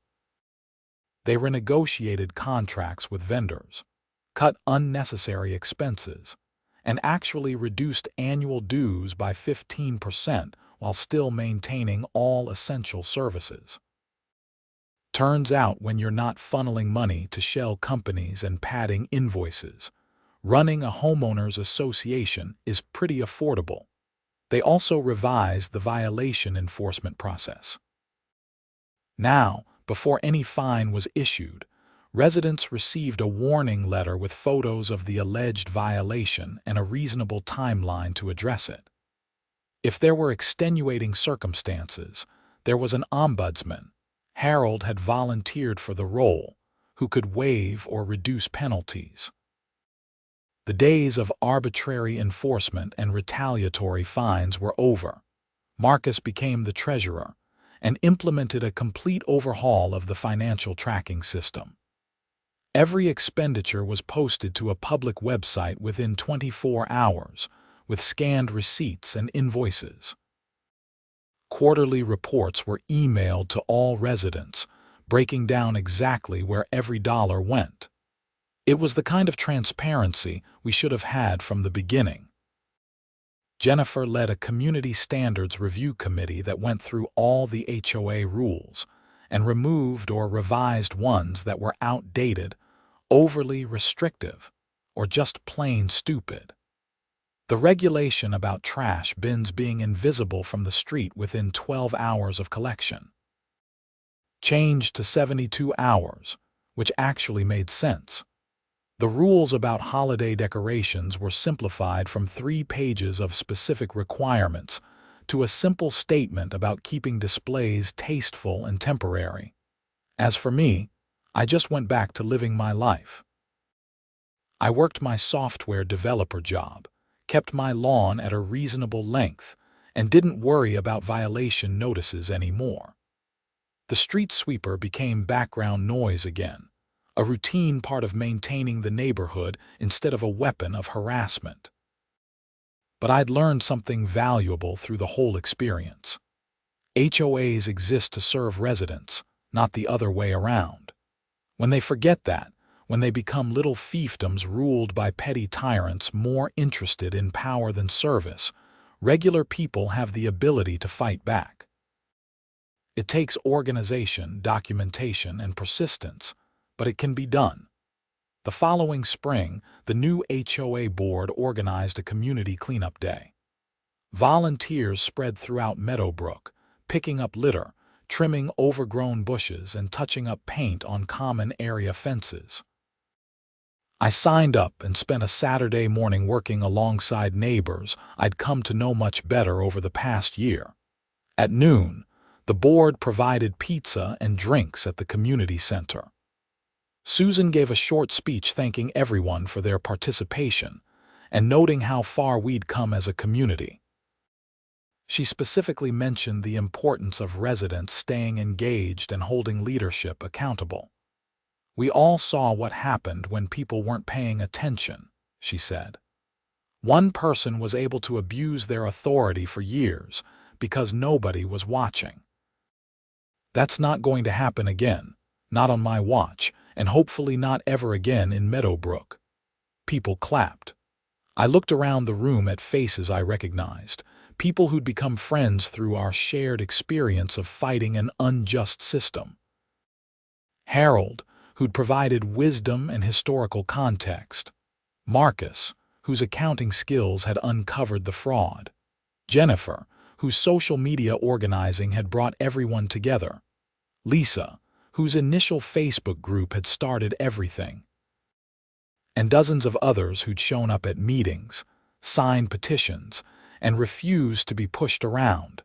They renegotiated contracts with vendors, cut unnecessary expenses, and actually reduced annual dues by 15% while still maintaining all essential services. Turns out when you're not funneling money to shell companies and padding invoices, running a homeowners association is pretty affordable. They also revised the violation enforcement process. Now, before any fine was issued, residents received a warning letter with photos of the alleged violation and a reasonable timeline to address it. If there were extenuating circumstances, there was an ombudsman. Harold had volunteered for the role, who could waive or reduce penalties. The days of arbitrary enforcement and retaliatory fines were over. Marcus became the treasurer and implemented a complete overhaul of the financial tracking system. Every expenditure was posted to a public website within 24 hours, with scanned receipts and invoices. Quarterly reports were emailed to all residents, breaking down exactly where every dollar went. It was the kind of transparency we should have had from the beginning. Jennifer led a community standards review committee that went through all the HOA rules and removed or revised ones that were outdated, overly restrictive, or just plain stupid. The regulation about trash bins being invisible from the street within 12 hours of collection changed to 72 hours, which actually made sense. The rules about holiday decorations were simplified from 3 pages of specific requirements to a simple statement about keeping displays tasteful and temporary. As for me, I just went back to living my life. I worked my software developer job, kept my lawn at a reasonable length, and didn't worry about violation notices anymore. The street sweeper became background noise again, a routine part of maintaining the neighborhood instead of a weapon of harassment. But I'd learned something valuable through the whole experience. HOAs exist to serve residents, not the other way around. When they forget that, when they become little fiefdoms ruled by petty tyrants more interested in power than service, regular people have the ability to fight back. It takes organization, documentation, and persistence, but it can be done. The following spring, the new HOA board organized a community cleanup day. Volunteers spread throughout Meadowbrook, picking up litter, trimming overgrown bushes, and touching up paint on common area fences. I signed up and spent a Saturday morning working alongside neighbors I'd come to know much better over the past year. At noon, the board provided pizza and drinks at the community center. Susan gave a short speech thanking everyone for their participation and noting how far we'd come as a community. She specifically mentioned the importance of residents staying engaged and holding leadership accountable. "We all saw what happened when people weren't paying attention," she said. "One person was able to abuse their authority for years because nobody was watching. That's not going to happen again, not on my watch, and hopefully not ever again in Meadowbrook." People clapped. I looked around the room at faces I recognized, people who'd become friends through our shared experience of fighting an unjust system. Harold, who'd provided wisdom and historical context. Marcus, whose accounting skills had uncovered the fraud. Jennifer, whose social media organizing had brought everyone together. Lisa, whose initial Facebook group had started everything. And dozens of others who'd shown up at meetings, signed petitions, and refused to be pushed around.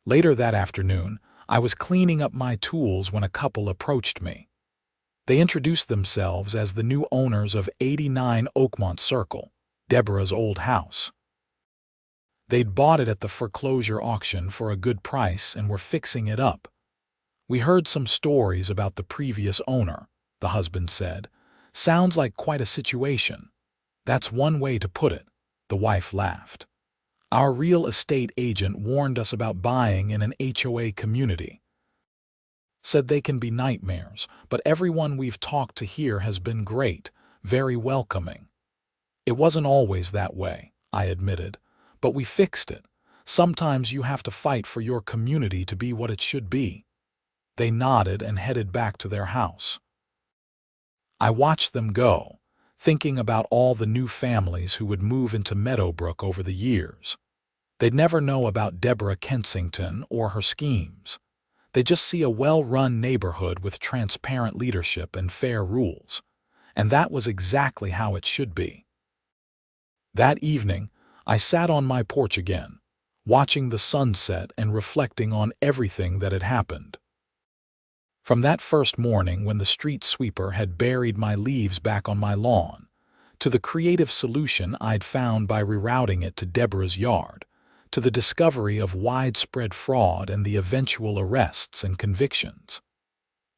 Later that afternoon, I was cleaning up my tools when a couple approached me. They introduced themselves as the new owners of 89 Oakmont Circle, Deborah's old house. They'd bought it at the foreclosure auction for a good price and were fixing it up. "We heard some stories about the previous owner," the husband said. "Sounds like quite a situation." "That's one way to put it," the wife laughed. "Our real estate agent warned us about buying in an HOA community. Said they can be nightmares, but everyone we've talked to here has been great, very welcoming." "It wasn't always that way," I admitted, "but we fixed it. Sometimes you have to fight for your community to be what it should be." They nodded and headed back to their house. I watched them go, thinking about all the new families who would move into Meadowbrook over the years. They'd never know about Deborah Kensington or her schemes. They just see a well-run neighborhood with transparent leadership and fair rules. And that was exactly how it should be. That evening, I sat on my porch again, watching the sunset and reflecting on everything that had happened. From that first morning when the street sweeper had buried my leaves back on my lawn, to the creative solution I'd found by rerouting it to Deborah's yard, to the discovery of widespread fraud and the eventual arrests and convictions.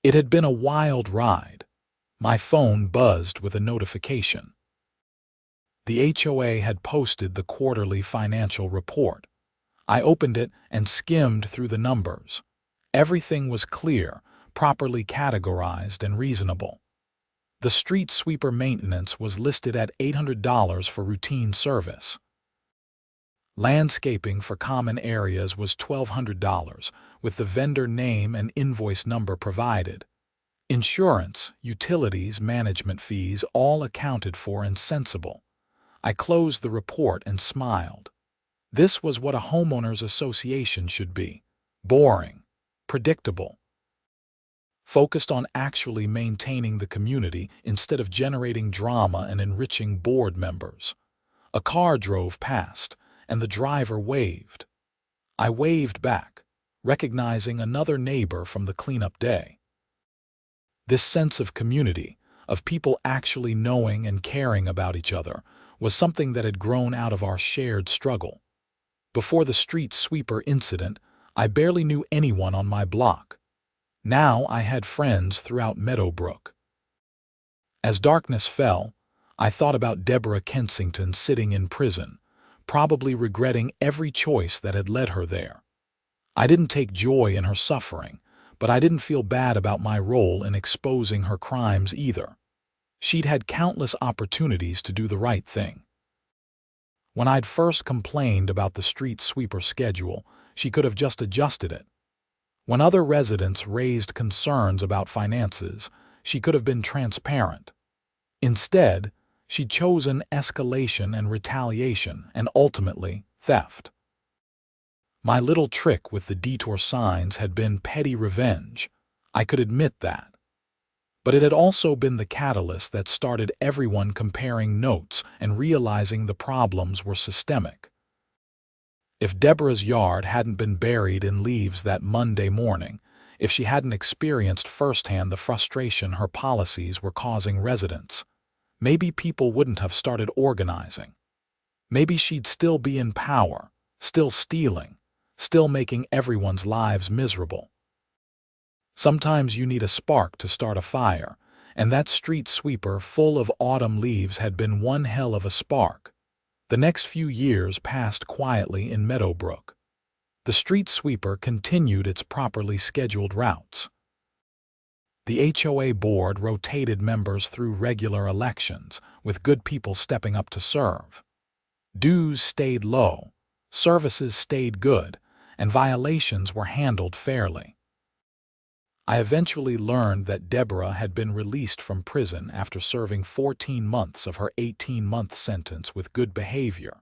It had been a wild ride. My phone buzzed with a notification. The HOA had posted the quarterly financial report. I opened it and skimmed through the numbers. Everything was clear, properly categorized and reasonable. The street sweeper maintenance was listed at $800 for routine service. Landscaping for common areas was $1,200, with the vendor name and invoice number provided. Insurance, utilities, management fees, all accounted for and sensible. I closed the report and smiled. This was what a homeowners association should be: boring, predictable, focused on actually maintaining the community instead of generating drama and enriching board members. A car drove past, and the driver waved. I waved back, recognizing another neighbor from the cleanup day. This sense of community, of people actually knowing and caring about each other, was something that had grown out of our shared struggle. Before the street sweeper incident, I barely knew anyone on my block. Now I had friends throughout Meadowbrook. As darkness fell, I thought about Deborah Kensington sitting in prison, probably regretting every choice that had led her there. I didn't take joy in her suffering, but I didn't feel bad about my role in exposing her crimes either. She'd had countless opportunities to do the right thing. When I'd first complained about the street sweeper schedule, she could have just adjusted it. When other residents raised concerns about finances, she could have been transparent. Instead, she'd chosen escalation and retaliation and ultimately theft. My little trick with the detour signs had been petty revenge. I could admit that. But it had also been the catalyst that started everyone comparing notes and realizing the problems were systemic. If Deborah's yard hadn't been buried in leaves that Monday morning, if she hadn't experienced firsthand the frustration her policies were causing residents, maybe people wouldn't have started organizing. Maybe she'd still be in power, still stealing, still making everyone's lives miserable. Sometimes you need a spark to start a fire, and that street sweeper full of autumn leaves had been one hell of a spark. The next few years passed quietly in Meadowbrook. The street sweeper continued its properly scheduled routes. The HOA board rotated members through regular elections, with good people stepping up to serve. Dues stayed low, services stayed good, and violations were handled fairly. I eventually learned that Deborah had been released from prison after serving 14 months of her 18-month sentence with good behavior.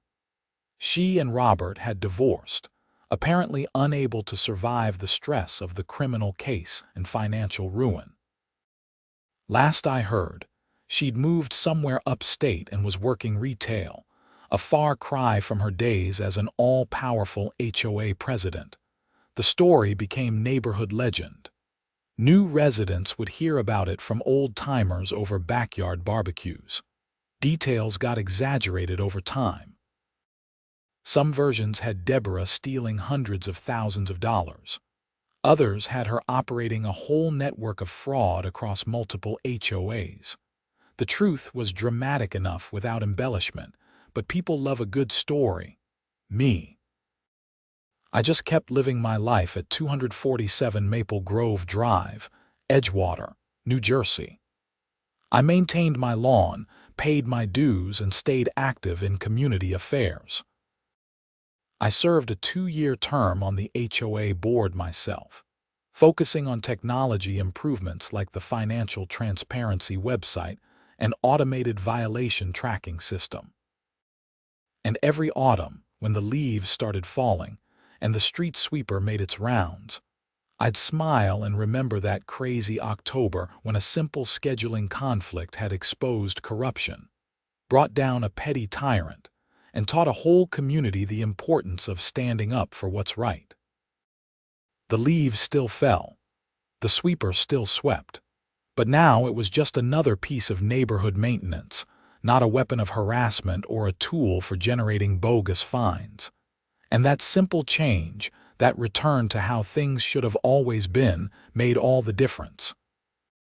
She and Robert had divorced, apparently unable to survive the stress of the criminal case and financial ruin. Last I heard, she'd moved somewhere upstate and was working retail, a far cry from her days as an all-powerful HOA president. The story became neighborhood legend. New residents would hear about it from old-timers over backyard barbecues. Details got exaggerated over time. Some versions had Deborah stealing hundreds of thousands of dollars. Others had her operating a whole network of fraud across multiple HOAs. The truth was dramatic enough without embellishment, but people love a good story. Me. I just kept living my life at 247 Maple Grove Drive, Edgewater, New Jersey. I maintained my lawn, paid my dues, and stayed active in community affairs. I served a 2-year term on the HOA board myself, focusing on technology improvements like the financial transparency website and automated violation tracking system. And every autumn, when the leaves started falling, and the street sweeper made its rounds, I'd smile and remember that crazy October when a simple scheduling conflict had exposed corruption, brought down a petty tyrant, and taught a whole community the importance of standing up for what's right. The leaves still fell. The sweeper still swept. But now it was just another piece of neighborhood maintenance, not a weapon of harassment or a tool for generating bogus fines. And that simple change, that return to how things should have always been, made all the difference.